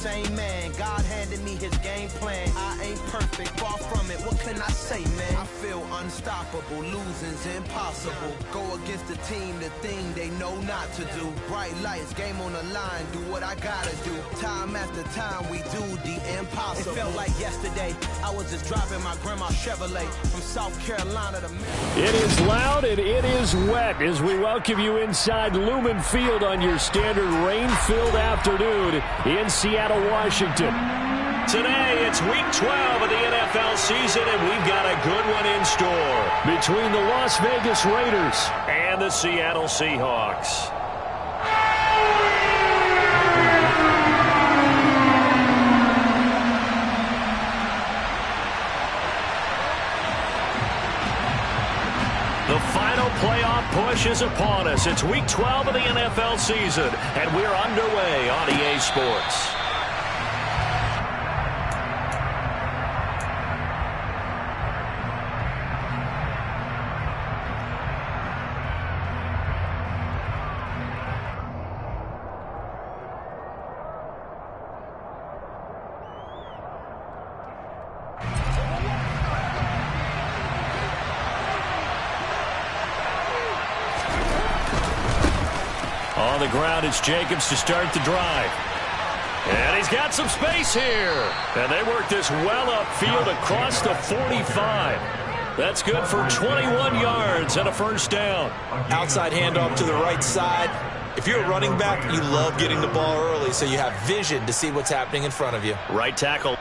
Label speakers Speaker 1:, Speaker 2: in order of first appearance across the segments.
Speaker 1: Same man, God handed me his game plan. I ain't perfect, far from it, what can I say, man? I feel unstoppable, losing's impossible. Go against the team, the thing they know not to do. Bright lights, game on the line, do what I gotta do. Time after time, we do the impossible. It felt like yesterday, I was just driving my grandma's Chevrolet from South Carolina to...
Speaker 2: It is loud and it is wet as we welcome you inside Lumen Field on your standard rain-filled afternoon in Seattle, Washington.
Speaker 3: Today, it's week 12 of the NFL season, and we've got a good one in store
Speaker 2: between the Las Vegas Raiders
Speaker 3: and the Seattle Seahawks. The final playoff push is upon us. It's week 12 of the NFL season, and we're underway on EA Sports. On the ground, it's Jacobs to start the drive. And he's got some space here. And they work this well upfield across the 45. That's good for 21 yards and a first down.
Speaker 4: Outside handoff to the right side. If you're a running back, you love getting the ball early so you have vision to see what's happening in front of you.
Speaker 3: Right tackle.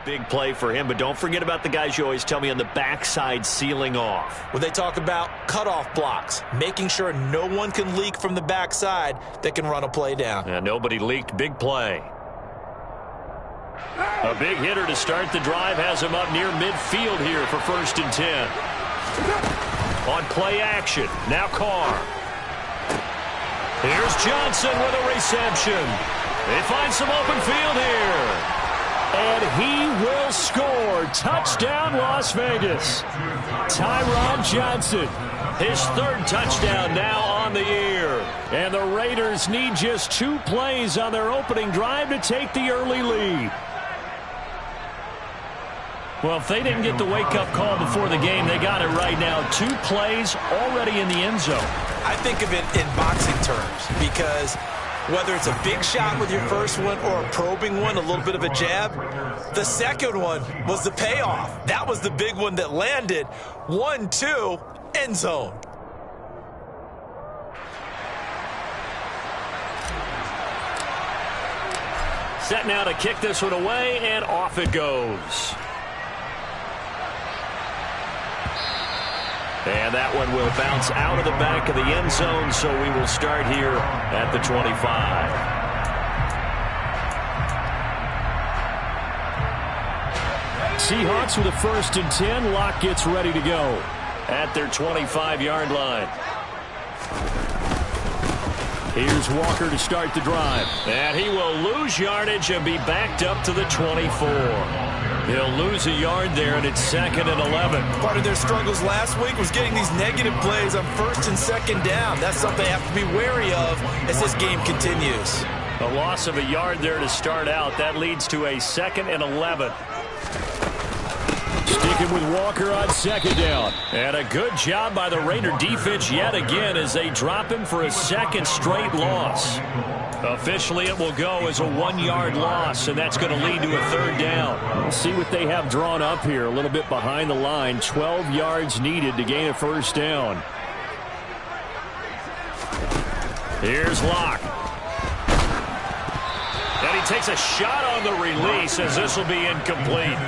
Speaker 3: Big play for him, but don't forget about the guys you always tell me on the backside sealing off.
Speaker 4: When they talk about cutoff blocks, making sure no one can leak from the backside that can run a play down.
Speaker 3: And nobody leaked. Big play. A big hitter to start the drive has him up near midfield here for 1st and 10. On play action, now Carr. Here's Johnson with a reception. They find some open field here.
Speaker 2: And he will score. Touchdown, Las Vegas. Tyron Johnson.
Speaker 3: His 3rd touchdown now on the year.
Speaker 2: And the Raiders need just 2 plays on their opening drive to take the early lead. Well, if they didn't get the wake-up call before the game, they got it right now. 2 plays already in the end zone.
Speaker 4: I think of it in boxing terms because whether it's a big shot with your first one or a probing one, a little bit of a jab, the second one was the payoff. That was the big one that landed. 1-2, end zone.
Speaker 3: Set now to kick this one away, and off it goes. And that one will bounce out of the back of the end zone, so we will start here at the 25.
Speaker 2: Seahawks with a 1st and 10. Locke gets ready to go
Speaker 3: at their 25-yard line.
Speaker 2: Here's Walker to start the drive.
Speaker 3: And he will lose yardage and be backed up to the 24. He'll lose a yard there, and it's 2nd and 11.
Speaker 4: Part of their struggles last week was getting these negative plays on 1st and 2nd down. That's something they have to be wary of as this game continues.
Speaker 3: A loss of a yard there to start out. That leads to a 2nd and 11.
Speaker 2: Sticking with Walker on 2nd down.
Speaker 3: And a good job by the Raider defense yet again as they drop him for a 2nd straight loss. Officially, it will go as a 1-yard loss, and that's going to lead to a 3rd down.
Speaker 2: We'll see what they have drawn up here. A little bit behind the line. 12 yards needed to gain a 1st down.
Speaker 3: Here's Locke. And he takes a shot on the release as this will be incomplete.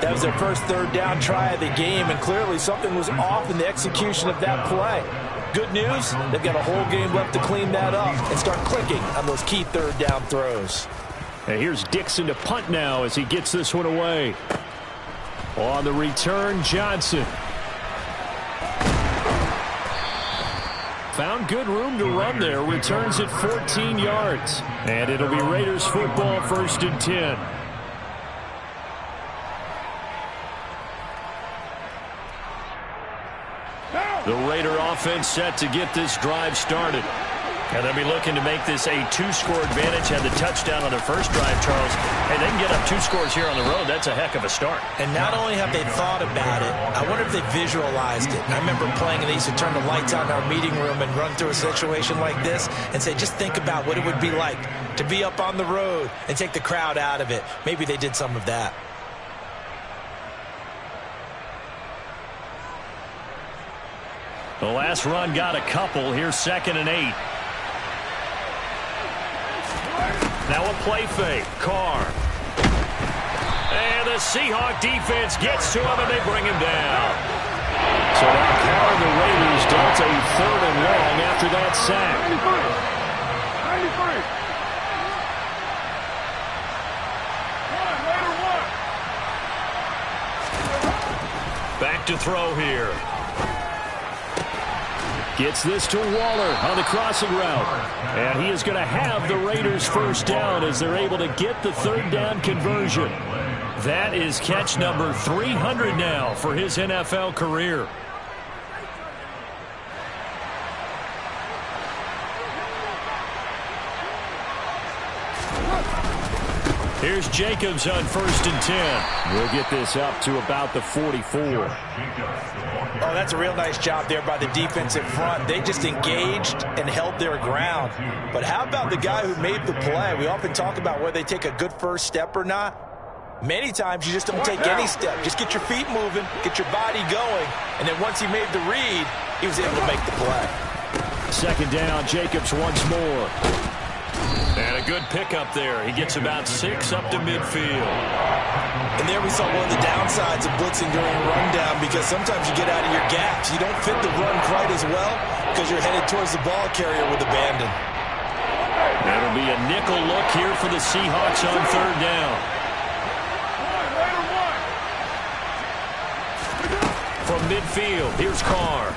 Speaker 4: That was their first third down try of the game, and clearly something was off in the execution of that play. Good news, they've got a whole game left to clean that up and start clicking on those key third down throws.
Speaker 2: And here's Dixon to punt now as he gets this one away. On the return, Johnson. Found good room to run there. Returns at 14 yards. And it'll be Raiders football, 1st and 10. The Raider offense set to get this drive started. And they'll be looking to make this a 2-score advantage. Had the touchdown on their first drive, Charles. Hey, they can get up 2 scores here on the road. That's a heck of a start.
Speaker 4: And not only have they thought about it, I wonder if they visualized it. I remember playing, and they used to turn the lights on in our meeting room and run through a situation like this and say, just think about what it would be like to be up on the road and take the crowd out of it. Maybe they did some of that.
Speaker 3: The last run got a couple. Here's 2nd and 8. Now a play fake. Carr. And the Seahawk defense gets to him, and they bring him down. So now Carr and the Raiders dealt a 3rd and long after that sack. 93. Back to throw here. Gets this to Waller on the crossing route. And he is going to have the Raiders first down as they're able to get the 3rd down conversion. That is catch number 300 now for his NFL career. Here's Jacobs on 1st and 10. We'll get this up to about the 44.
Speaker 4: Oh, that's a real nice job there by the defensive front. They just engaged and held their ground. But how about the guy who made the play? We often talk about whether they take a good first step or not. Many times you just don't take any step. Just get your feet moving, get your body going, and then once he made the read, he was able to make the play.
Speaker 2: 2nd down, Jacobs once more.
Speaker 3: And a good pickup there. He gets about 6 up to midfield.
Speaker 4: And there we saw one of the downsides of blitzing during a rundown, because sometimes you get out of your gaps. You don't fit the run quite as well because you're headed towards the ball carrier with abandon.
Speaker 3: That'll be a nickel look here for the Seahawks on 3rd down. From midfield, here's Carr.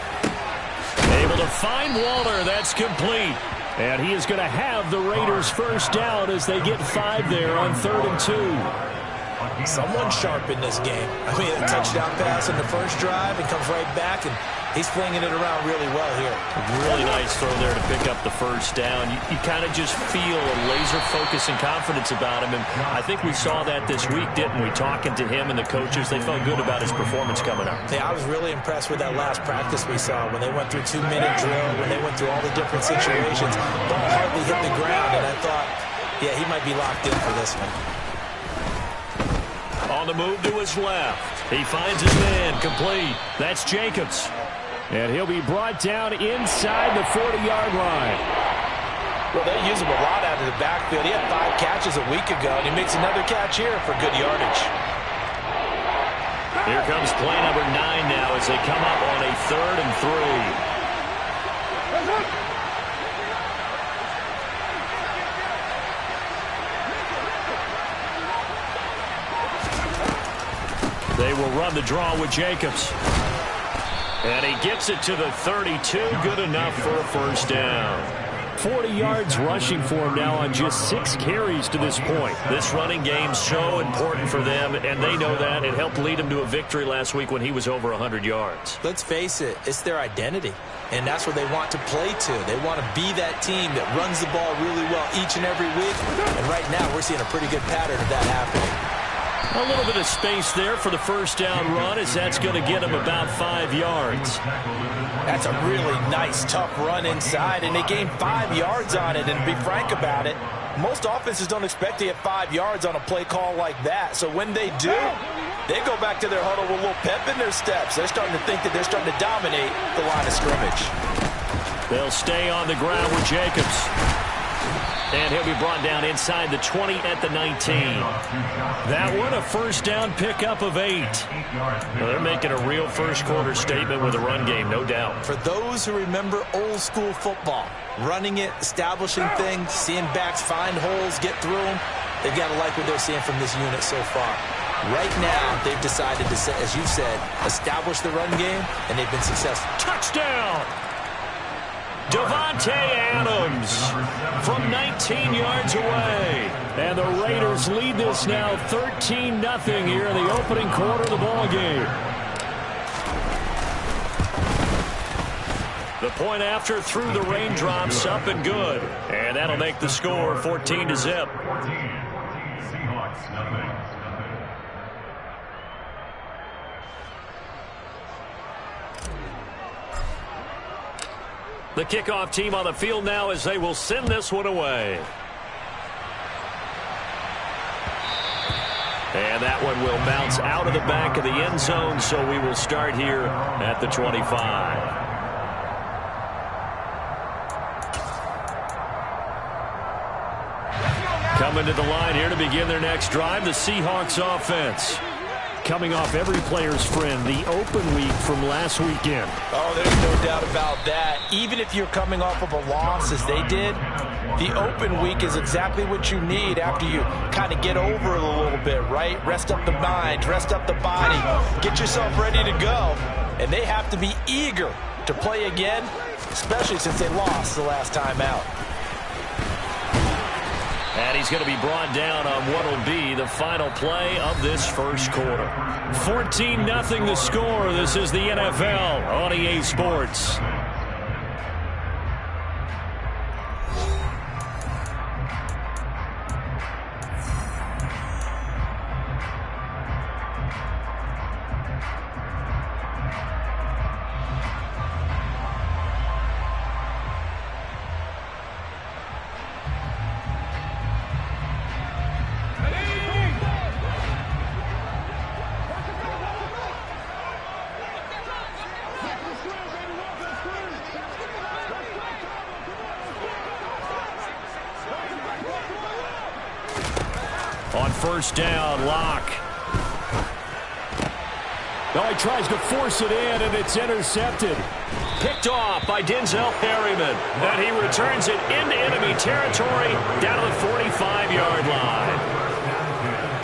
Speaker 3: Able to find Waller. That's complete.
Speaker 2: And he is going to have the Raiders first down as they get 5 there on 3rd and 2.
Speaker 4: Someone sharp in this game. I mean, a touchdown pass in the first drive and comes right back, and he's flinging it around really well here.
Speaker 3: Really nice throw there to pick up the first down. You kind of just feel a laser focus and confidence about him, and I think we saw that this week, didn't we? Talking to him and the coaches, they felt good about his performance coming up.
Speaker 4: Yeah, I was really impressed with that last practice we saw when they went through 2-minute drill, when they went through all the different situations. Ball hardly hit the ground, and I thought, yeah, he might be locked in for this one.
Speaker 3: On the move to his left. He finds his man complete. That's Jacobs.
Speaker 2: And he'll be brought down inside the 40-yard line.
Speaker 4: Well, they use him a lot out of the backfield. He had 5 catches a week ago, and he makes another catch here for good yardage.
Speaker 3: Here comes play number 9 now as they come up on a 3rd and 3. They will run the draw with Jacobs. And he gets it to the 32. Good enough for a first down.
Speaker 2: 40 yards rushing for him now on just 6 carries to this point.
Speaker 3: This running game's so important for them, and they know that. It helped lead them to a victory last week when he was over 100 yards.
Speaker 4: Let's face it, it's their identity, and that's what they want to play to. They want to be that team that runs the ball really well each and every week, and right now we're seeing a pretty good pattern of that happening.
Speaker 3: A little bit of space there for the first down run, as that's going to get him about 5 yards.
Speaker 4: That's a really nice, tough run inside, and they gained 5 yards on it. And to be frank about it, most offenses don't expect to get 5 yards on a play call like that. So when they do, they go back to their huddle with a little pep in their steps. They're starting to think that they're starting to dominate the line of scrimmage.
Speaker 3: They'll stay on the ground with Jacobs.
Speaker 2: And he'll be brought down inside the 20 at the 19. That one a first down pickup of 8. Well, they're making a real first quarter statement with a run game, no doubt.
Speaker 4: For those who remember old school football, running it, establishing things, seeing backs find holes, get through them, they've got to like what they're seeing from this unit so far. Right now, they've decided to, as you said, establish the run game, and they've been successful.
Speaker 2: Touchdown! Davante Adams from 19 yards away. And the Raiders lead this now 13-0 here in the opening quarter of the ball game. The point after through the raindrops, up and good. And that'll make the score 14-0.
Speaker 3: Seahawks, nothing.
Speaker 2: The kickoff team on the field now as they will send this one away. And that one will bounce out of the back of the end zone, so we will start here at the 25. Coming to the line here to begin their next drive, the Seahawks offense. Coming off every player's friend, the open week from last weekend.
Speaker 4: Oh, there's no doubt about that. Even if you're coming off of a loss as they did, the open week is exactly what you need after you kind of get over it a little bit, right? Rest up the mind, rest up the body, get yourself ready to go. And they have to be eager to play again, especially since they lost the last time out.
Speaker 2: And he's going to be brought down on what will be the final play of this first quarter. 14-0 the score. This is the NFL on EA Sports. On first down, Locke. Oh, he tries to force it in, and it's intercepted. Picked off by Denzel Perryman. And he returns it into enemy territory down to the 45-yard line.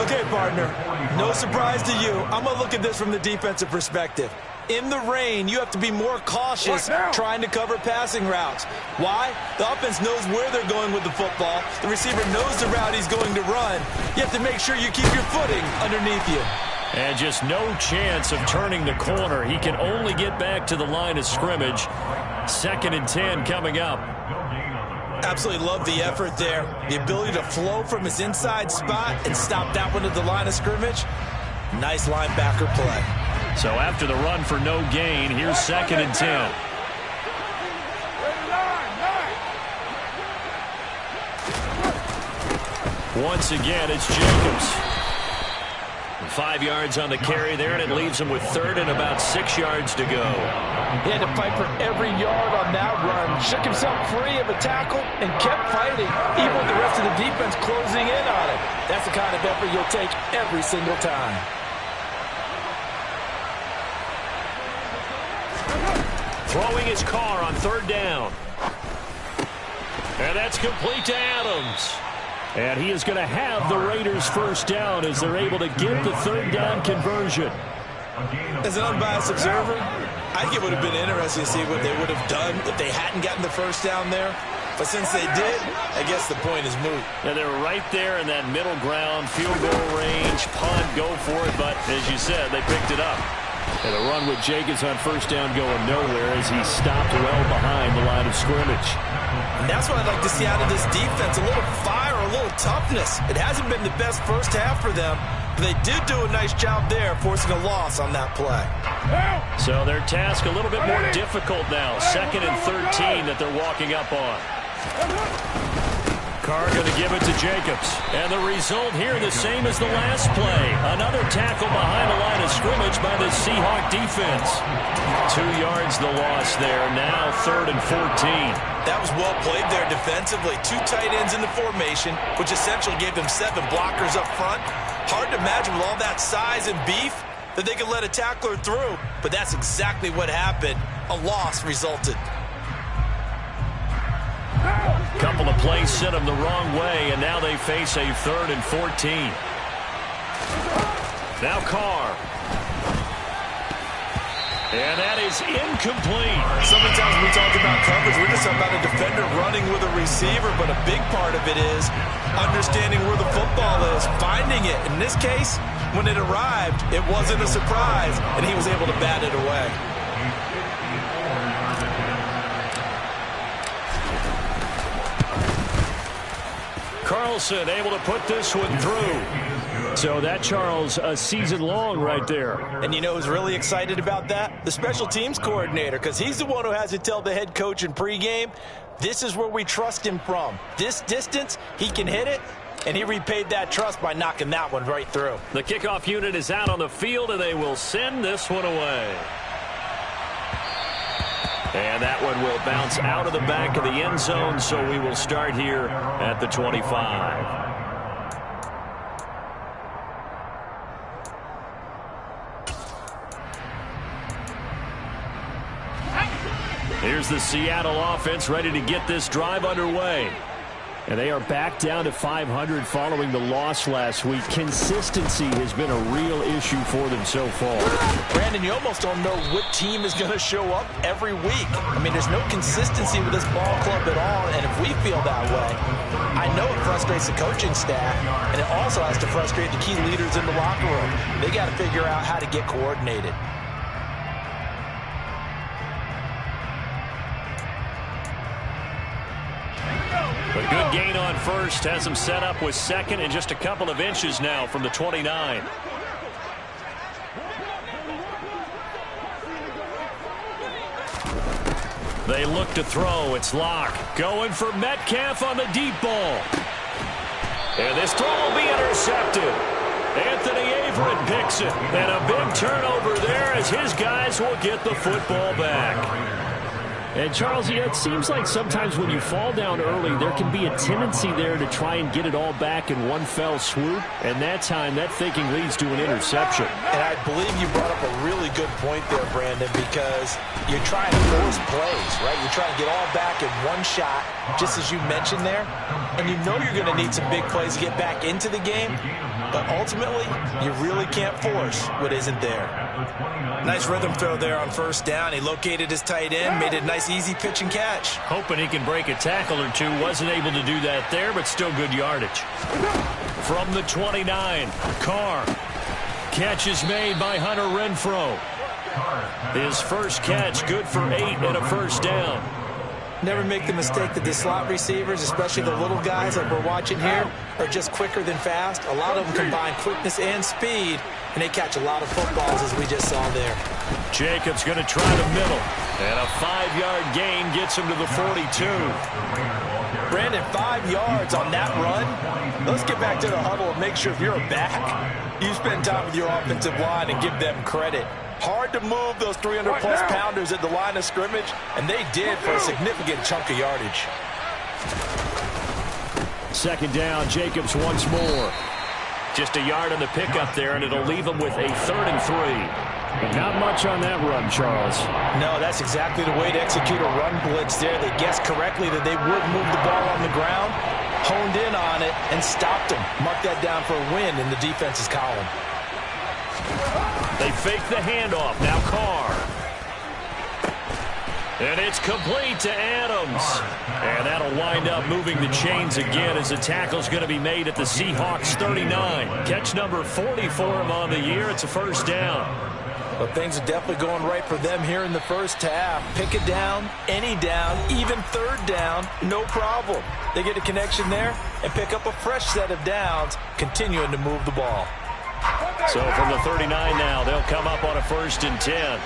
Speaker 4: Okay, partner, no surprise to you. I'm going to look at this from the defensive perspective. In the rain, you have to be more cautious trying to cover passing routes. Why? The offense knows where they're going with the football. The receiver knows the route he's going to run. You have to make sure you keep your footing underneath you.
Speaker 2: And just no chance of turning the corner. He can only get back to the line of scrimmage. 2nd and 10 coming up.
Speaker 4: Absolutely love the effort there. The ability to flow from his inside spot and stop that one at the line of scrimmage. Nice linebacker play.
Speaker 2: So after the run for no gain, here's 2nd and 10. Once again, it's Jacobs. 5 yards on the carry there, and it leaves him with 3rd and about 6 yards to go.
Speaker 4: He had to fight for every yard on that run. Shook himself free of a tackle and kept fighting, even with the rest of the defense closing in on him. That's the kind of effort you'll take every single time.
Speaker 2: Throwing his car on 3rd down. And that's complete to Adams. And he is going to have the Raiders first down as they're able to get the 3rd down conversion.
Speaker 4: As an unbiased observer, I think it would have been interesting to see what they would have done if they hadn't gotten the first down there. But since they did, I guess the point is moot.
Speaker 2: And they were right there in that middle ground, field goal range, punt, go for it. But as you said, they picked it up. And the run with Jacobs on first down going nowhere as he stopped well behind the line of scrimmage.
Speaker 4: And that's what I'd like to see out of this defense, a little fire, a little toughness. It hasn't been the best first half for them, but they did do a nice job there forcing a loss on that play.
Speaker 2: So their task a little bit more difficult now. 2nd and 13 that they're walking up on. Carr going to give it to Jacobs. And the result here, the same as the last play. Another tackle behind the line of scrimmage by the Seahawk defense. 2 yards the loss there. Now 3rd and 14.
Speaker 4: That was well played there defensively. 2 tight ends in the formation, which essentially gave them 7 blockers up front. Hard to imagine with all that size and beef that they could let a tackler through. But that's exactly what happened. A loss resulted.
Speaker 2: Couple of plays sent them the wrong way, and now they face a 3rd and 14. Now Carr. And that is incomplete.
Speaker 4: So many times we talk about coverage, we're just about a defender running with a receiver, but a big part of it is understanding where the football is, finding it. In this case, when it arrived, it wasn't a surprise, and he was able to bat it away.
Speaker 2: Carlson able to put this one through. So that, Charles, a season long right there.
Speaker 4: And you know who's really excited about that? The special teams coordinator, because he's the one who has to tell the head coach in pregame, this is where we trust him from. This distance, he can hit it, and he repaid that trust by knocking that one right through.
Speaker 2: The kickoff unit is out on the field, and they will send this one away. And that one will bounce out of the back of the end zone, so we will start here at the 25. Here's the Seattle offense ready to get this drive underway. And they are back down to 500 following the loss last week. Consistency has been a real issue for them so far.
Speaker 4: Brandon, you almost don't know what team is going to show up every week. I mean, there's no consistency with this ball club at all, and if we feel that way, I know it frustrates the coaching staff, and it also has to frustrate the key leaders in the locker room. They got to figure out how to get coordinated.
Speaker 2: A good gain on first has him set up with 2nd and just a couple of inches now from the 29. They look to throw. It's Locke going for Metcalf on the deep ball. And this throw will be intercepted. Anthony Averett picks it. And a big turnover there as his guys will get the football back. And, Charles, it seems like sometimes when you fall down early, there can be a tendency there to try and get it all back in one fell swoop. And that time, that thinking leads to an interception.
Speaker 4: And I believe you brought up a really good point there, Brandon, because you're trying to force plays, right? You're trying to get all back in one shot, just as you mentioned there. And you know you're going to need some big plays to get back into the game. But ultimately, you really can't force what isn't there. Nice rhythm throw there on 1st down. He located his tight end, made it a nice, easy pitch and catch.
Speaker 2: Hoping he can break a tackle or two. Wasn't able to do that there, but still good yardage. From the 29, Carr. Catch is made by Hunter Renfrow. His first catch, good for 8 and a 1st down.
Speaker 4: Never make the mistake that the slot receivers, especially the little guys like we're watching here, are just quicker than fast. A lot of them combine quickness and speed, and they catch a lot of footballs, as we just saw there.
Speaker 2: Jacobs going to try the middle. And a 5-yard gain gets him to the 42.
Speaker 4: Brandon, 5 yards on that run. Let's get back to the huddle and make sure if you're a back, you spend time with your offensive line and give them credit. Hard to move those 300-plus pounders at the line of scrimmage, and they did for a significant chunk of yardage.
Speaker 2: 2nd down, Jacobs once more. Just a yard on the pickup there, and it'll leave him with a 3rd and 3. But not much on that run, Charles.
Speaker 4: No, that's exactly the way to execute a run blitz there. They guessed correctly that they would move the ball on the ground, honed in on it, and stopped them. Mark that down for a win in the defense's column.
Speaker 2: They fake the handoff. Now Carr. And it's complete to Adams. And that'll wind up moving the chains again as the tackle's going to be made at the Seahawks 39. Catch number 40 for him on the year. It's a 1st down.
Speaker 4: Well, things are definitely going right for them here in the first half. Pick it down, any down, even 3rd down, no problem. They get a connection there and pick up a fresh set of downs, continuing to move the ball.
Speaker 2: So from the 39 now, they'll come up on a 1st and 10.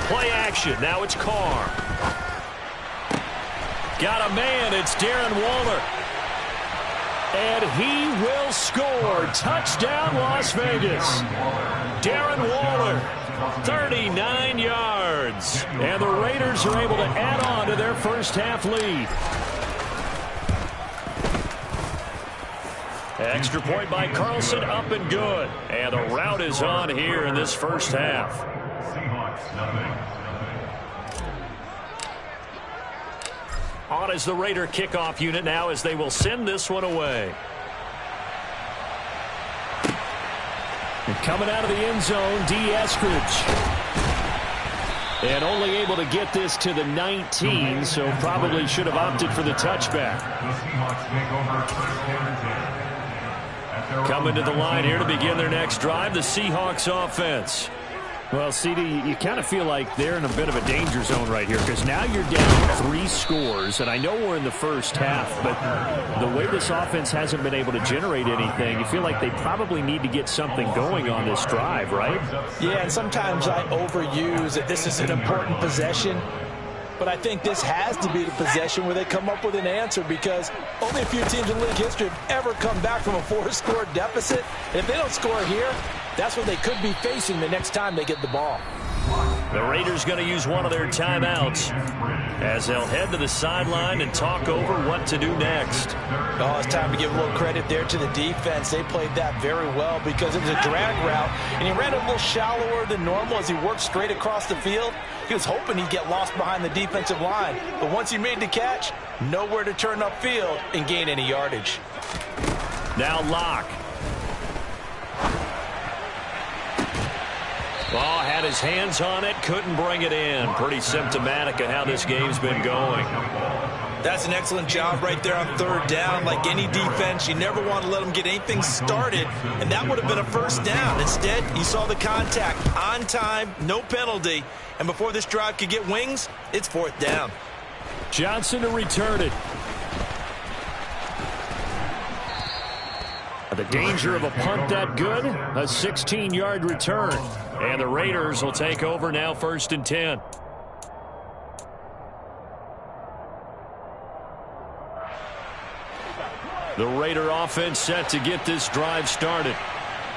Speaker 2: Play action. Now it's Carr. Got a man. It's Darren Waller. And he will score. Touchdown, Las Vegas. Darren Waller, 39 yards. And the Raiders are able to add on to their first half lead. Extra point by Carlson, up and good. And the route is on here in this first half. On is the Raider kickoff unit now as they will send this one away. And coming out of the end zone, D. Eskridge. And only able to get this to the 19, so probably should have opted for the touchback. Coming to the line here to begin their next drive, the Seahawks offense. Well, CD, you kind of feel like they're in a bit of a danger zone right here because now you're down 3 scores, and I know we're in the first half, but the way this offense hasn't been able to generate anything, you feel like they probably need to get something going on this drive, right?
Speaker 4: Yeah, and sometimes I overuse that this is an important possession, but I think this has to be the possession where they come up with an answer because only a few teams in league history have ever come back from a 4-score deficit. And if they don't score here, that's what they could be facing the next time they get the ball.
Speaker 2: The Raiders going to use one of their timeouts as they'll head to the sideline and talk over what to do next.
Speaker 4: Oh, it's time to give a little credit there to the defense. They played that very well because it was a drag route, and he ran a little shallower than normal as he worked straight across the field. He was hoping he'd get lost behind the defensive line, but once he made the catch, nowhere to turn upfield and gain any yardage.
Speaker 2: Now Locke. Oh, had his hands on it, couldn't bring it in. Pretty symptomatic of how this game's been going.
Speaker 4: That's an excellent job right there on 3rd down. Like any defense, you never want to let them get anything started, and that would have been a first down. Instead, you saw the contact on time, no penalty, and before this drive could get wings, it's 4th down.
Speaker 2: Johnson to return it. The danger of a punt that good, a 16-yard return. And the Raiders will take over now 1st and 10. The Raider offense set to get this drive started.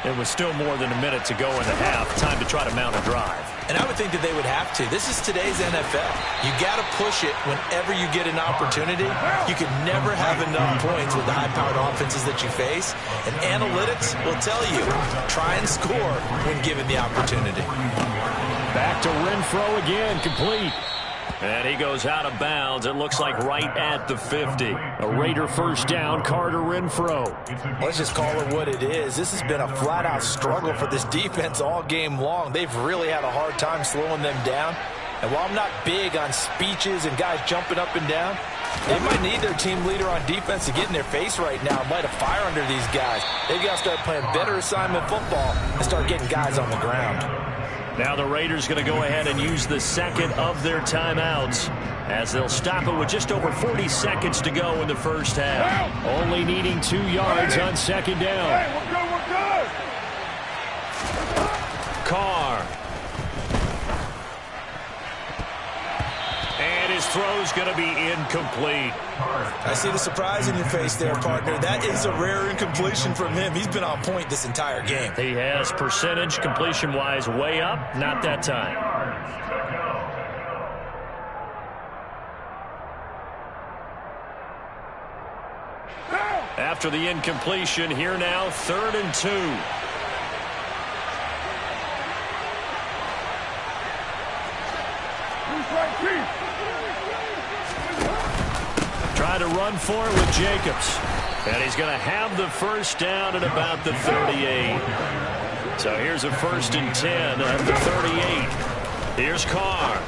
Speaker 2: It was still more than a minute to go in the half. Time to try to mount a drive.
Speaker 4: And I would think that they would have to. This is today's NFL. You got to push it whenever you get an opportunity. You can never have enough points with the high-powered offenses that you face. And analytics will tell you, try and score when given the opportunity.
Speaker 2: Back to Renfro again, complete. And he goes out of bounds. It looks like right at the 50. A Raider first down, Carter Renfro.
Speaker 4: Let's just call it what it is. This has been a flat-out struggle for this defense all game long. They've really had a hard time slowing them down. And while I'm not big on speeches and guys jumping up and down, they might need their team leader on defense to get in their face right now and light a fire under these guys. They've got to start playing better assignment football and start getting guys on the ground.
Speaker 2: Now the Raiders going to go ahead and use the second of their timeouts as they'll stop it with just over 40 seconds to go in the first half. Only needing 2 yards on 2nd down.
Speaker 3: Hey, we're good.
Speaker 2: Carr. And his throw's going to be incomplete.
Speaker 4: I see the surprise in your face there, partner. That is a rare incompletion from him. He's been on point this entire game.
Speaker 2: He has percentage completion-wise way up. Not that time. After the incompletion, here now, 3rd and 2. Try to run for it with Jacobs. And he's going to have the first down at about the 38. So here's a 1st and 10 at the 38. Here's Carr.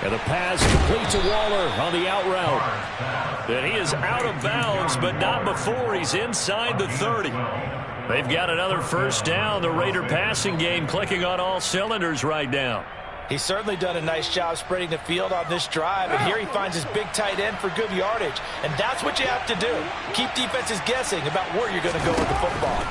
Speaker 2: And the pass complete to Waller on the out route. And he is out of bounds, but not before he's inside the 30. They've got another first down. The Raider passing game clicking on all cylinders right now.
Speaker 4: He's certainly done a nice job spreading the field on this drive, and here he finds his big tight end for good yardage. And that's what you have to do. Keep defenses guessing about where you're going to go with the football.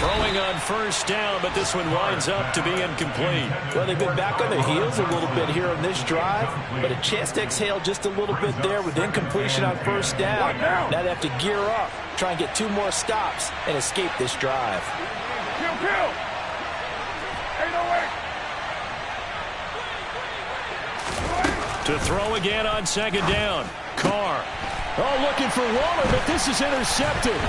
Speaker 2: Throwing on first down, but this one winds up to be incomplete.
Speaker 4: Well, they've been back on their heels a little bit here on this drive, but a chance to exhale just a little bit there with incompletion on first down. Now they have to gear up, try and get 2 more stops, and escape this drive.
Speaker 2: To throw again on second down. Carr. Oh, looking for Waller, but this is intercepted.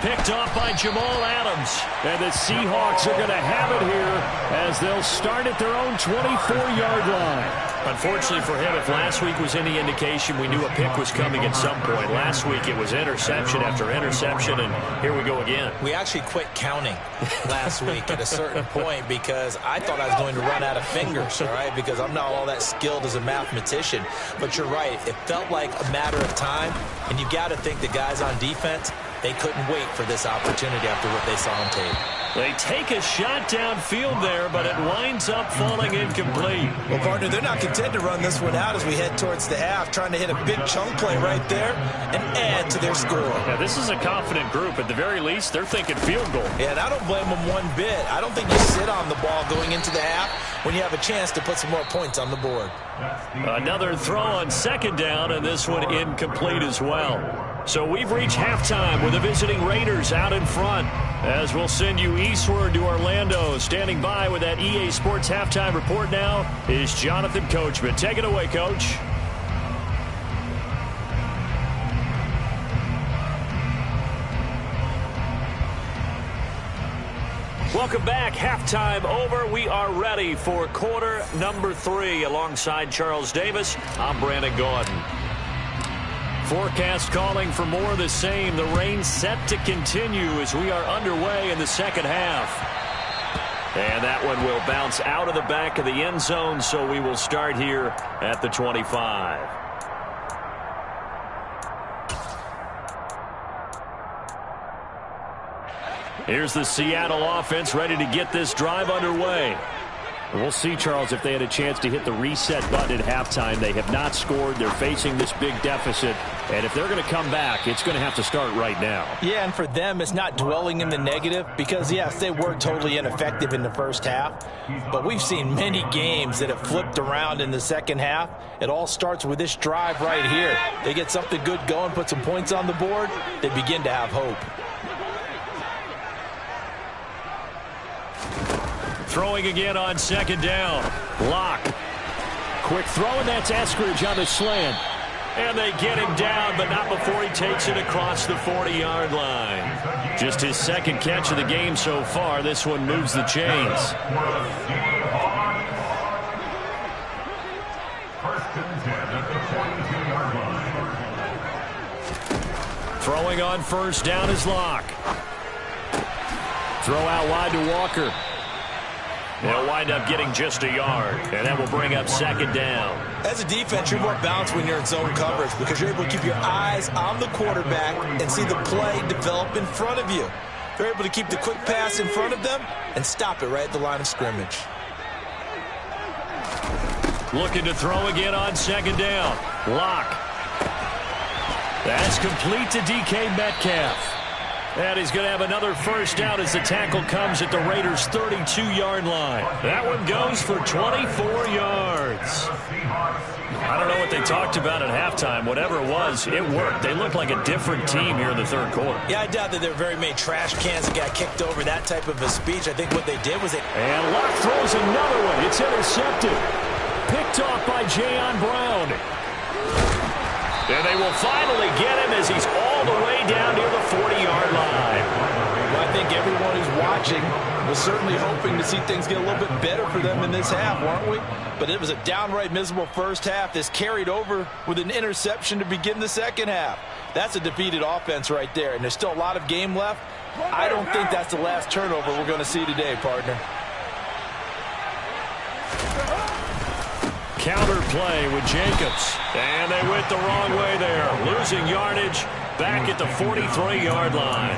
Speaker 2: Picked off by Jamal Adams. And the Seahawks are going to have it here as they'll start at their own 24-yard line. Unfortunately for him, if last week was any indication, we knew a pick was coming at some point. Last week it was interception after interception, and here we go again.
Speaker 4: We actually quit counting last week at a certain point because I thought I was going to run out of fingers, all right, because I'm not all that skilled as a mathematician. But you're right. It felt like a matter of time, and you got to think the guys on defense, they couldn't wait for this opportunity after what they saw on tape.
Speaker 2: They take a shot downfield there, but it winds up falling incomplete.
Speaker 4: Well, partner, they're not content to run this one out as we head towards the half, trying to hit a big chunk play right there and add to their score.
Speaker 2: Yeah, this is a confident group. At the very least, they're thinking field goal.
Speaker 4: Yeah, and I don't blame them one bit. I don't think you sit on the ball going into the half when you have a chance to put some more points on the board.
Speaker 2: Another throw on second down, and this one incomplete as well. So we've reached halftime with the visiting Raiders out in front, as we'll send you eastward to Orlando. Standing by with that EA Sports halftime report now is Jonathan Coachman. Take it away, Coach. Welcome back. Halftime over. We are ready for quarter number 3. Alongside Charles Davis, I'm Brandon Gordon. Forecast calling for more of the same. The rain set to continue as we are underway in the second half. And that one will bounce out of the back of the end zone, so we will start here at the 25. Here's the Seattle offense ready to get this drive underway. We'll see, Charles, if they had a chance to hit the reset button at halftime. They have not scored. They're facing this big deficit. And if they're going to come back, it's going to have to start right now.
Speaker 4: Yeah, and for them, it's not dwelling in the negative because, yes, they were totally ineffective in the first half. But we've seen many games that have flipped around in the second half. It all starts with this drive right here. They get something good going, put some points on the board, they begin to have hope.
Speaker 2: Throwing again on second down. Lock. Quick throw, and that's Eskridge on the slant. And they get him down, but not before he takes it across the 40-yard line. Just his second catch of the game so far. This one moves the chains. Throwing on first down is Lock. Throw out wide to Walker. They'll wind up getting just a yard, and that will bring up second down.
Speaker 4: As a defense, you're more balanced when you're in zone coverage because you're able to keep your eyes on the quarterback and see the play develop in front of you. They're able to keep the quick pass in front of them and stop it right at the line of scrimmage.
Speaker 2: Looking to throw again on second down. Lock. That's complete to DK Metcalf. And he's going to have another first down as the tackle comes at the Raiders' 32-yard line. That one goes for 24 yards. I don't know what they talked about at halftime. Whatever it was, it worked. They looked like a different team here in the third quarter.
Speaker 4: Yeah, I doubt that there were very many trash cans that got kicked over, that type of a speech. I think what they did was they...
Speaker 2: And Lock throws another one. It's intercepted. Picked off by Jayon Brown. And they will finally get him as he's all the way down near the 40-yard line.
Speaker 4: Well, I think everyone who's watching was certainly hoping to see things get a little bit better for them in this half, weren't we? But it was a downright miserable first half. This carried over with an interception to begin the second half. That's a defeated offense right there, and there's still a lot of game left. I don't think that's the last turnover we're going to see today, partner.
Speaker 2: Counter play with Jacobs. And they went the wrong way there. Losing yardage back at the 43-yard line.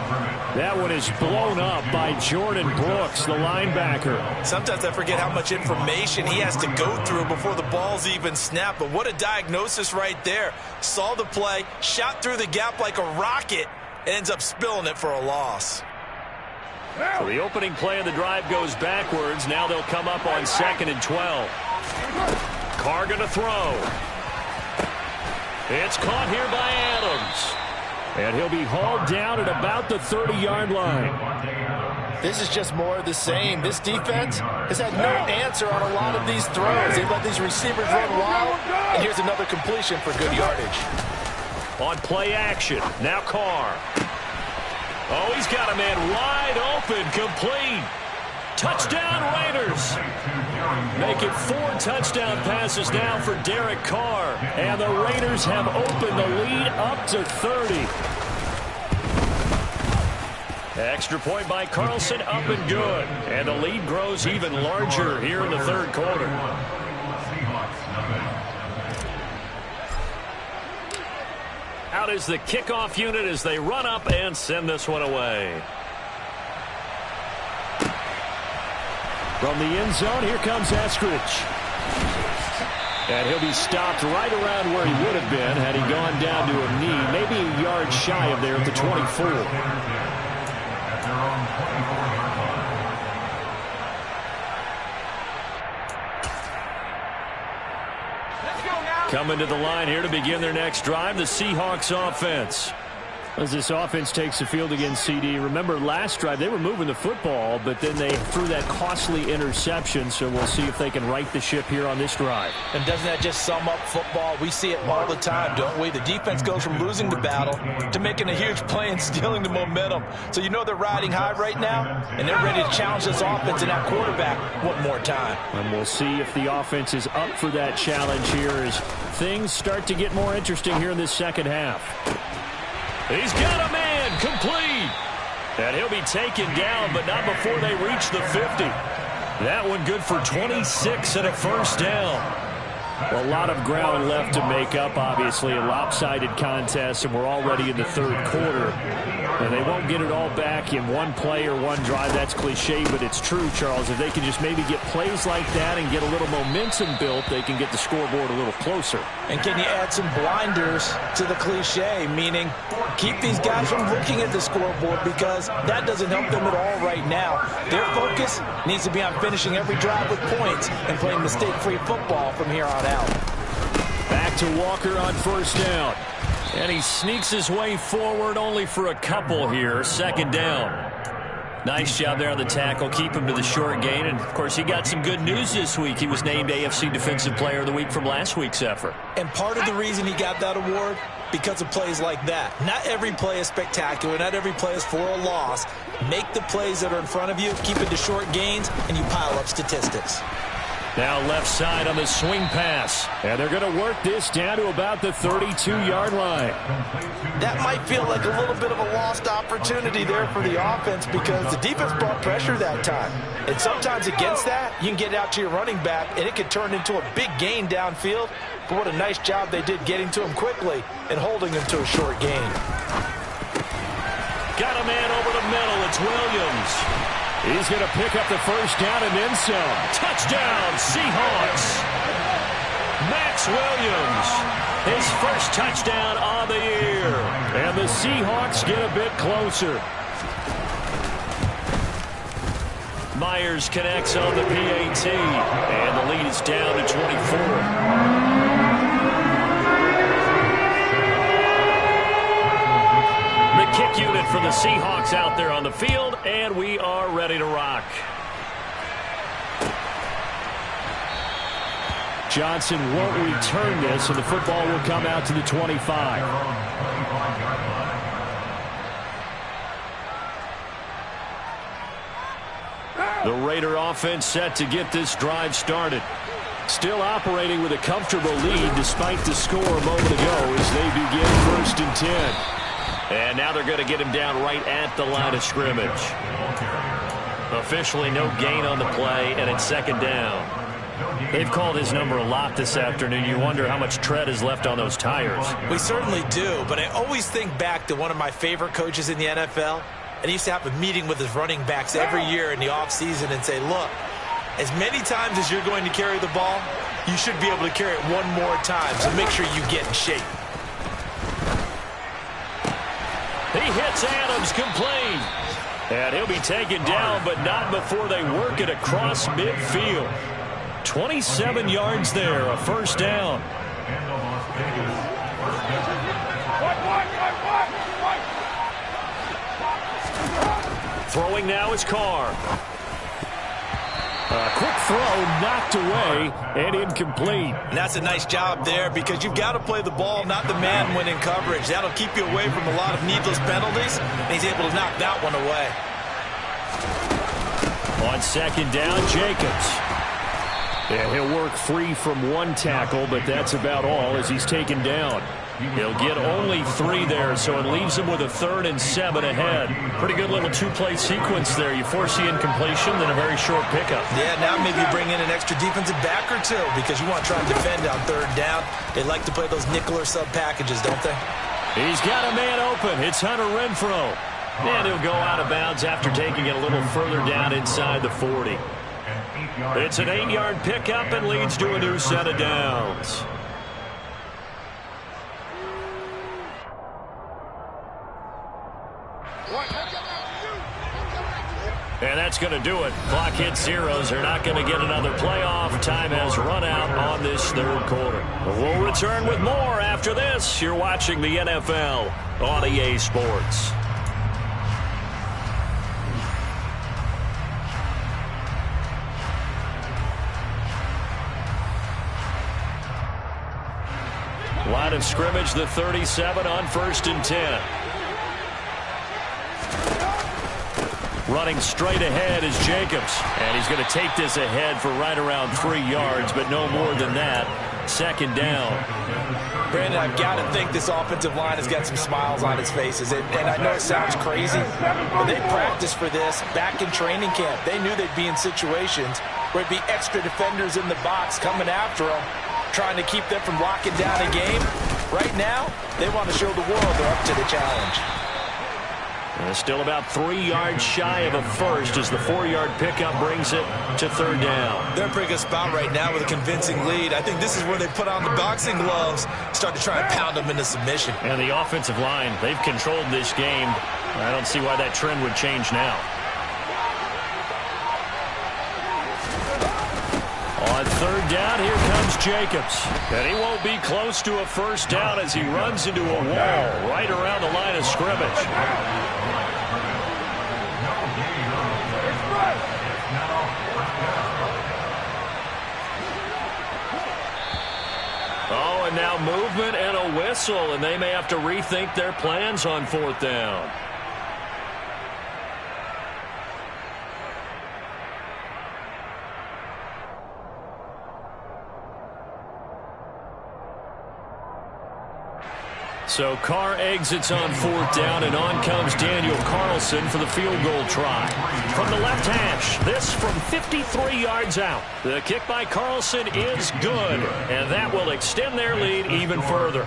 Speaker 2: That one is blown up by Jordan Brooks, the linebacker.
Speaker 4: Sometimes I forget how much information he has to go through before the ball's even snapped. But what a diagnosis right there. Saw the play, shot through the gap like a rocket, and ends up spilling it for a loss.
Speaker 2: So the opening play of the drive goes backwards. Now they'll come up on 2nd and 12. Carr going to throw. It's caught here by Adams. And he'll be hauled down at about the 30-yard line.
Speaker 5: This is just more of the same. This defense has had no answer on a lot of these throws. They let these receivers run wild, and here's another completion for good yardage.
Speaker 2: On play action, now Carr. Oh, he's got a man wide open, complete. Touchdown, Raiders. Make it 4 touchdown passes now for Derek Carr. And the Raiders have opened the lead up to 30. Extra point by Carlson, up and good. And the lead grows even larger here in the third quarter. Out is the kickoff unit as they run up and send this one away. From the end zone, here comes Eskridge. And he'll be stopped right around where he would have been had he gone down to a knee, maybe a yard shy of there at the 24. Coming to the line here to begin their next drive, the Seahawks offense. As this offense takes the field against CD, remember last drive they were moving the football, but then they threw that costly interception, so we'll see if they can right the ship here on this drive.
Speaker 4: And doesn't that just sum up football? We see it all the time, don't we? The defense goes from losing the battle to making a huge play and stealing the momentum. So you know they're riding high right now, and they're ready to challenge this offense and that quarterback one more time.
Speaker 2: And we'll see if the offense is up for that challenge here as things start to get more interesting here in this second half. He's got a man, complete. And he'll be taken down, but not before they reach the 50. That one good for 26 and a first down. Well, a lot of ground left to make up, obviously. A lopsided contest, and we're already in the third quarter. And they won't get it all back in one play or one drive. That's cliche, but it's true, Charles. If they can just maybe get plays like that and get a little momentum built, they can get the scoreboard a little closer.
Speaker 4: And can you add some blinders to the cliche, meaning keep these guys from looking at the scoreboard because that doesn't help them at all right now. Their focus needs to be on finishing every drive with points and playing mistake-free football from here on out.
Speaker 2: Back to Walker on first down. And he sneaks his way forward only for a couple here. Second down. Nice job there on the tackle. Keep him to the short gain. And, of course, he got some good news this week. He was named AFC Defensive Player of the Week from last week's effort.
Speaker 4: And part of the reason he got that award, because of plays like that. Not every play is spectacular. Not every play is for a loss. Make the plays that are in front of you, keep it to short gains, and you pile up statistics.
Speaker 2: Now left side on the swing pass. And they're going to work this down to about the 32-yard line.
Speaker 4: That might feel like a little bit of a lost opportunity there for the offense because the defense brought pressure that time. And sometimes against that, you can get out to your running back, and it can turn into a big gain downfield. But what a nice job they did getting to him quickly and holding him to a short gain.
Speaker 2: Got a man over the middle. It's Williams. He's going to pick up the first down and then some. Touchdown, Seahawks. Max Williams, his first touchdown on the year. And the Seahawks get a bit closer. Myers connects on the PAT. And the lead is down to 24. Kick unit for the Seahawks out there on the field, and we are ready to rock. Johnson won't return this, and the football will come out to the 25. The Raider offense set to get this drive started. Still operating with a comfortable lead despite the score a moment ago as they begin 1st and 10. And now they're going to get him down right at the line of scrimmage. Officially no gain on the play, and it's second down. They've called his number a lot this afternoon. You wonder how much tread is left on those tires.
Speaker 4: We certainly do, but I always think back to one of my favorite coaches in the NFL. And he used to have a meeting with his running backs every year in the offseason and say, look, as many times as you're going to carry the ball, you should be able to carry it one more time, so make sure you get in shape.
Speaker 2: He hits Adams, complete. And he'll be taken down, but not before they work it across midfield. 27 yards there, a first down. Throwing now is Carr. A quick throw knocked away and incomplete.
Speaker 4: And that's a nice job there because you've got to play the ball, not the man when in coverage. That'll keep you away from a lot of needless penalties, and he's able to knock that one away.
Speaker 2: On second down, Jacobs. And he'll work free from one tackle, but that's about all as he's taken down. He'll get only 3 there, so it leaves him with a 3rd and 7 ahead. Pretty good little 2-play sequence there. You force the incompletion, then a very short pickup.
Speaker 4: Yeah, now maybe you bring in an extra defensive back or 2 because you want to try and defend on 3rd down. They like to play those nickel or sub packages, don't they?
Speaker 2: He's got a man open. It's Hunter Renfrow. And he'll go out of bounds after taking it a little further down inside the 40. It's an 8-yard pickup and leads to a new set of downs. And that's going to do it. Clock hits zeros. They're not going to get another playoff. Time has run out on this 3rd quarter. We'll return with more after this. You're watching the NFL on EA Sports. Line of scrimmage, the 37 on 1st and 10. Running straight ahead is Jacobs. And he's going to take this ahead for right around 3 yards, but no more than that. 2nd down.
Speaker 4: Brandon, I've got to think this offensive line has got some smiles on its faces. And I know it sounds crazy, but they practiced for this back in training camp. They knew they'd be in situations where it'd be extra defenders in the box coming after them, trying to keep them from locking down a game. Right now, they want to show the world they're up to the challenge.
Speaker 2: And still about 3 yards shy of a first as the 4-yard pickup brings it to 3rd down.
Speaker 4: They're in a pretty good spot right now with a convincing lead. I think this is where they put on the boxing gloves, start to try and pound them into submission.
Speaker 2: And the offensive line, they've controlled this game. I don't see why that trend would change now. On 3rd down, here comes Jacobs. And he won't be close to a first down as he runs into a wall right around the line of scrimmage. Oh, and now movement and a whistle, and they may have to rethink their plans on 4th down. So Carr exits on 4th down, and on comes Daniel Carlson for the field goal try. From the left hash, this from 53 yards out. The kick by Carlson is good, and that will extend their lead even further.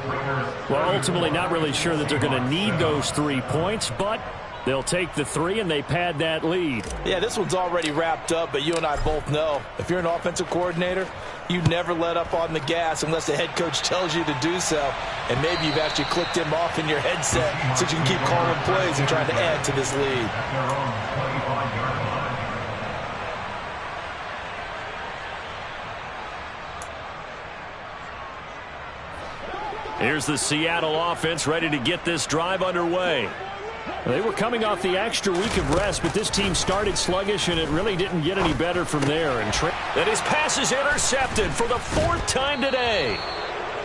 Speaker 2: Well, ultimately not really sure that they're going to need those 3 points, but they'll take the 3 and they pad that lead.
Speaker 4: Yeah, this one's already wrapped up, but you and I both know if you're an offensive coordinator, you never let up on the gas unless the head coach tells you to do so. And maybe you've actually clicked him off in your headset so you can keep calling plays and trying to add to this lead.
Speaker 2: Here's the Seattle offense ready to get this drive underway. They were coming off the extra week of rest, but this team started sluggish, and it really didn't get any better from there. And his pass is intercepted for the 4th time today.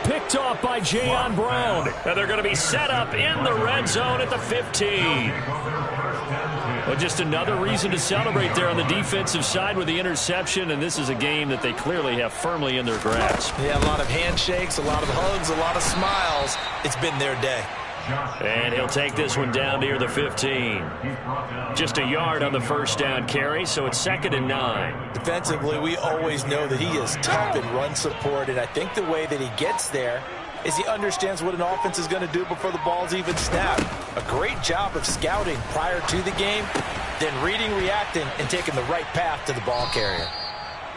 Speaker 2: Picked off by Jayon Brown. And they're going to be set up in the red zone at the 15. Well, just another reason to celebrate there on the defensive side with the interception, and this is a game that they clearly have firmly in their grasp.
Speaker 4: Yeah, a lot of handshakes, a lot of hugs, a lot of smiles. It's been their day.
Speaker 2: And he'll take this one down near the 15. Just a yard on the first down carry, so it's 2nd and 9.
Speaker 4: Defensively, we always know that he is tough in run support, and I think the way that he gets there is he understands what an offense is going to do before the ball's even snapped. A great job of scouting prior to the game, then reading, reacting, and taking the right path to the ball carrier.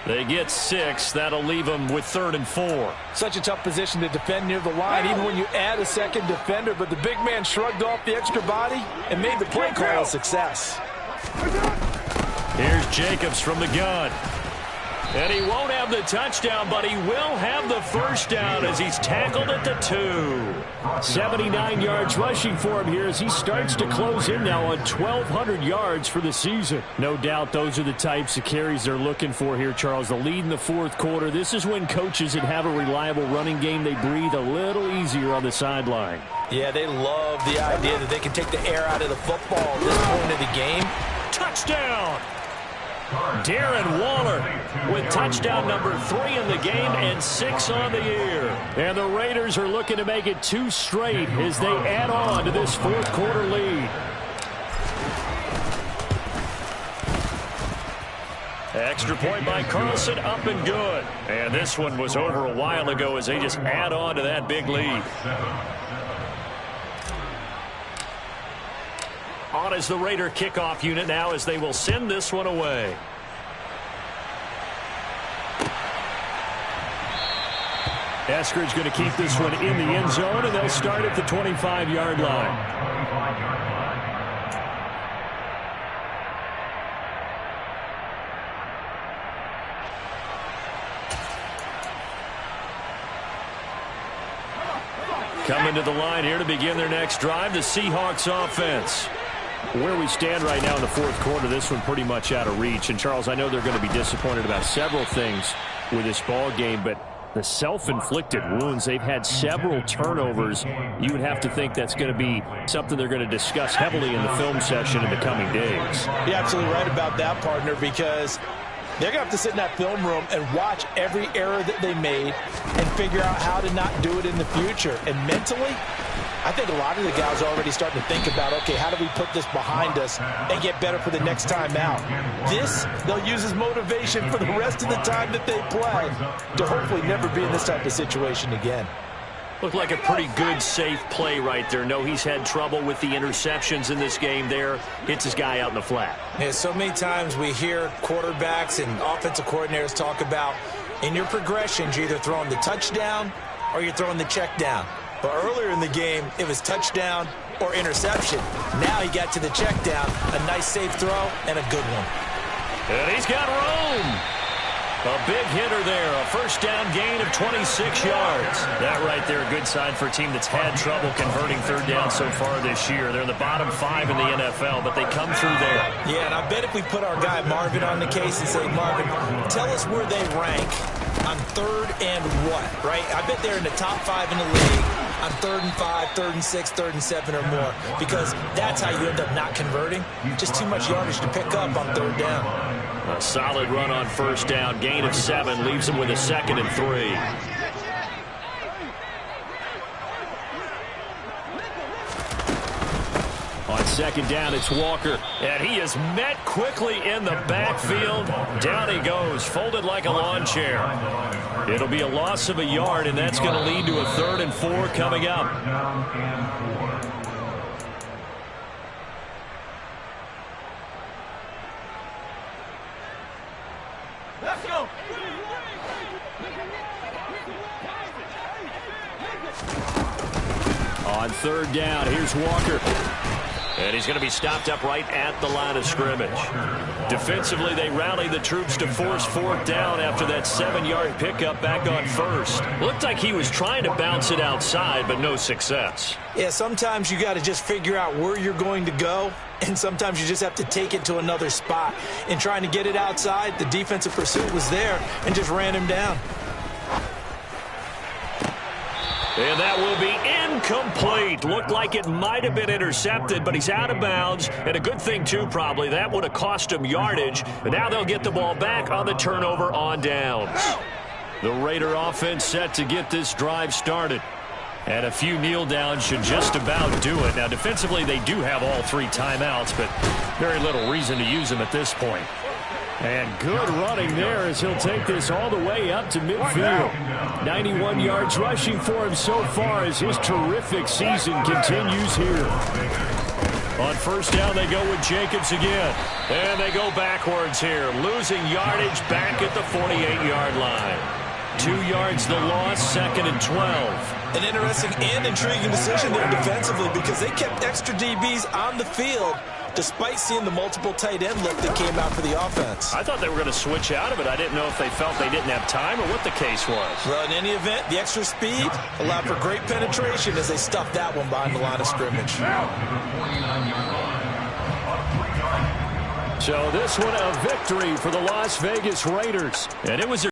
Speaker 2: They get 6. That'll leave them with 3rd and 4.
Speaker 4: Such a tough position to defend near the line, even when you add a second defender. But the big man shrugged off the extra body and made the play call a success.
Speaker 2: Here's Jacobs from the gun. And he won't have the touchdown, but he will have the first down as he's tackled at the 2. 79 yards rushing for him here as he starts to close in now on 1,200 yards for the season. No doubt those are the types of carries they're looking for here, Charles. The lead in the fourth quarter. This is when coaches that have a reliable running game, they breathe a little easier on the sideline.
Speaker 4: Yeah, they love the idea that they can take the air out of the football at this point of the game.
Speaker 2: Touchdown! Darren Waller with touchdown number 3 in the game and 6 on the year. And the Raiders are looking to make it 2 straight as they add on to this fourth quarter lead. Extra point by Carlson, up and good. And this one was over a while ago as they just add on to that big lead. On is the Raider kickoff unit now as they will send this one away. Eskridge going to keep this one in the end zone, and they'll start at the 25-yard line. Coming to the line here to begin their next drive, the Seahawks offense. Where we stand right now in the fourth quarter, this one pretty much out of reach. And, Charles, I know they're going to be disappointed about several things with this ball game, but the self-inflicted wounds, they've had several turnovers. You would have to think that's going to be something they're going to discuss heavily in the film session in the coming days.
Speaker 4: You're absolutely right about that, partner, because they're going to have to sit in that film room and watch every error that they made and figure out how to not do it in the future. And mentally, I think a lot of the guys are already starting to think about, okay, how do we put this behind us and get better for the next time out? This, they'll use as motivation for the rest of the time that they play to hopefully never be in this type of situation again.
Speaker 2: Looked like a pretty good, safe play right there. No, he's had trouble with the interceptions in this game there. Hits his guy out in the flat.
Speaker 4: Yeah, so many times we hear quarterbacks and offensive coordinators talk about in your progressions, you're either throwing the touchdown or you're throwing the check down. But earlier in the game, it was touchdown or interception. Now he got to the check down, a nice safe throw, and a good one.
Speaker 2: And he's got room. A big hitter there, a first down gain of 26 yards. That right there, a good sign for a team that's had trouble converting third down so far this year. They're in the bottom 5 in the NFL, but they come through there.
Speaker 4: Yeah, and I bet if we put our guy Marvin on the case and say, Marvin, tell us where they rank on third and what, right? I bet they're in the top 5 in the league on 3rd and 5, 3rd and 6, 3rd and 7 or more, because that's how you end up not converting. Just too much yardage to pick up on third down.
Speaker 2: A solid run on first down, gain of 7, leaves him with a 2nd and 3. On second down, it's Walker. And he is met quickly in the backfield. Down he goes, folded like a lawn chair. It'll be a loss of a yard, and that's going to lead to a 3rd and 4 coming up.
Speaker 1: Let's go.
Speaker 2: On third down, here's Walker. And he's going to be stopped up right at the line of scrimmage. Defensively, they rally the troops to force 4th down after that 7-yard pickup back on first. Looked like he was trying to bounce it outside, but no success.
Speaker 4: Yeah, sometimes you got to just figure out where you're going to go, and sometimes you just have to take it to another spot. In trying to get it outside, the defensive pursuit was there and just ran him down.
Speaker 2: And that will be incomplete. Looked like it might have been intercepted, but he's out of bounds. And a good thing, too, probably. That would have cost him yardage. But now they'll get the ball back on the turnover on downs. The Raider offense set to get this drive started. And a few kneel downs should just about do it. Now, defensively, they do have all 3 timeouts, but very little reason to use them at this point. And good running there as he'll take this all the way up to midfield. 91 yards rushing for him so far as his terrific season continues here. On first down, they go with Jacobs again. And they go backwards here, losing yardage back at the 48-yard line. 2 yards the loss, 2nd and 12.
Speaker 4: An interesting and intriguing decision there defensively because they kept extra DBs on the field despite seeing the multiple tight end look that came out for the offense.
Speaker 2: I thought they were going to switch out of it. I didn't know if they felt they didn't have time or what the case was.
Speaker 4: Well, in any event, the extra speed allowed for great penetration as they stuffed that one behind the line of scrimmage.
Speaker 2: So this one a victory for the Las Vegas Raiders. And it was